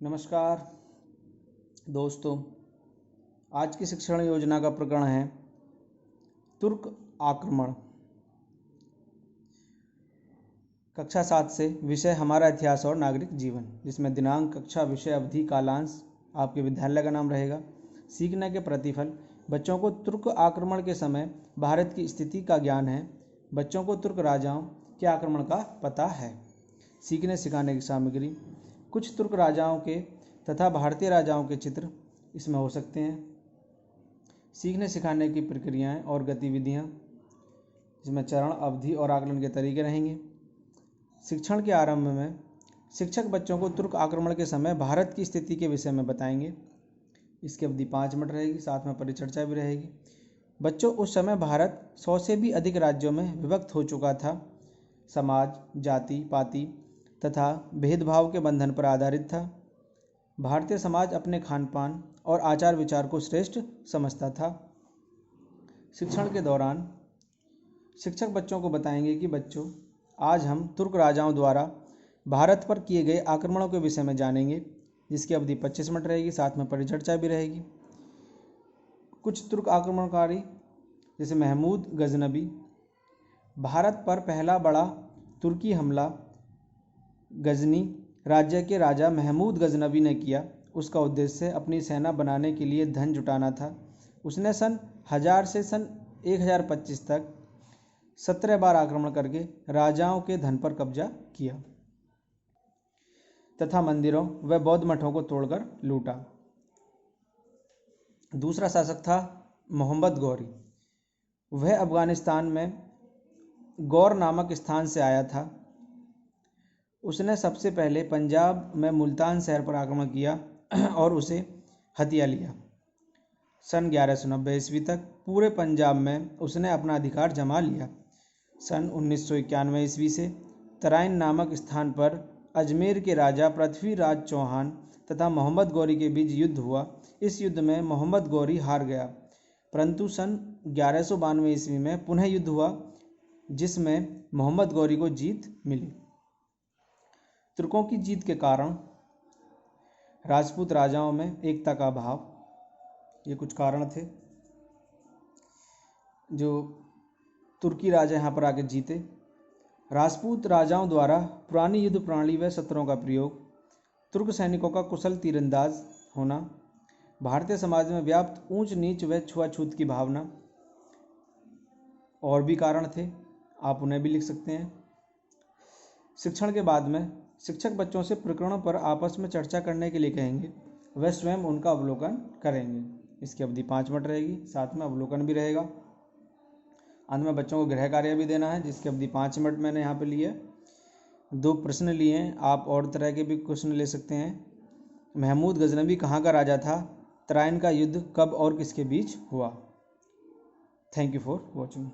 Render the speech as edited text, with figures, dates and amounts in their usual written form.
नमस्कार दोस्तों, आज की शिक्षण योजना का प्रकरण है तुर्क आक्रमण। कक्षा 7 से विषय हमारा इतिहास और नागरिक जीवन, जिसमें दिनांक, कक्षा, विषय, अवधि, कालांश आपके विद्यालय का नाम रहेगा। सीखने के प्रतिफल: बच्चों को तुर्क आक्रमण के समय भारत की स्थिति का ज्ञान है। बच्चों को तुर्क राजाओं के आक्रमण का पता है। सीखने सिखाने की सामग्री: कुछ तुर्क राजाओं के तथा भारतीय राजाओं के चित्र इसमें हो सकते हैं। सीखने सिखाने की प्रक्रियाएं और गतिविधियां, इसमें चरण, अवधि और आकलन के तरीके रहेंगे। शिक्षण के आरंभ में शिक्षक बच्चों को तुर्क आक्रमण के समय भारत की स्थिति के विषय में बताएंगे। इसकी अवधि 5 मिनट रहेगी, साथ में परिचर्चा भी रहेगी। बच्चों, उस समय भारत 100 से भी अधिक राज्यों में विभक्त हो चुका था। समाज जाति पाति तथा भेदभाव के बंधन पर आधारित था। भारतीय समाज अपने खान पान और आचार विचार को श्रेष्ठ समझता था। शिक्षण के दौरान शिक्षक बच्चों को बताएंगे कि बच्चों, आज हम तुर्क राजाओं द्वारा भारत पर किए गए आक्रमणों के विषय में जानेंगे, जिसकी अवधि 25 मिनट रहेगी, साथ में परिचर्चा भी रहेगी। कुछ तुर्क आक्रमणकारी जैसे महमूद गजनबी। भारत पर पहला बड़ा तुर्की हमला गजनी राज्य के राजा महमूद गजनबी ने किया। उसका उद्देश्य अपनी सेना बनाने के लिए धन जुटाना था। उसने सन 1000 से सन 1025 तक 17 बार आक्रमण करके राजाओं के धन पर कब्जा किया तथा मंदिरों व बौद्ध मठों को तोड़कर लूटा। दूसरा शासक था मोहम्मद गौरी। वह अफगानिस्तान में गौर नामक स्थान से आया था। उसने सबसे पहले पंजाब में मुल्तान शहर पर आक्रमण किया और उसे हथिया लिया। सन 1190 ईस्वी तक पूरे पंजाब में उसने अपना अधिकार जमा लिया। सन 1991 ईस्वी से तराइन नामक स्थान पर अजमेर के राजा पृथ्वीराज चौहान तथा मोहम्मद गौरी के बीच युद्ध हुआ। इस युद्ध में मोहम्मद गौरी हार गया, परंतु सन 1192 ईस्वी में पुनः युद्ध हुआ, जिसमें मोहम्मद गौरी को जीत मिली। तुर्कों की जीत के कारण राजपूत राजाओं में एकता का अभाव, ये कुछ कारण थे जो तुर्की राजा यहाँ पर आके जीते। राजपूत राजाओं द्वारा पुरानी युद्ध प्रणाली व शस्त्रों का प्रयोग, तुर्क सैनिकों का कुशल तीरंदाज होना, भारतीय समाज में व्याप्त ऊंच नीच व छुआछूत की भावना, और भी कारण थे, आप उन्हें भी लिख सकते हैं। शिक्षण के बाद में शिक्षक बच्चों से प्रकरणों पर आपस में चर्चा करने के लिए कहेंगे। वह स्वयं उनका अवलोकन करेंगे। इसकी अवधि 5 मिनट रहेगी, साथ में अवलोकन भी रहेगा। अंत में बच्चों को गृह कार्य भी देना है, जिसकी अवधि 5 मिनट मैंने यहाँ पे लिए। 2 प्रश्न लिए हैं, आप और तरह के भी क्वेश्चन ले सकते हैं। महमूद गजनबी कहाँ का राजा था? तराइन का युद्ध कब और किसके बीच हुआ? Thank you for watching.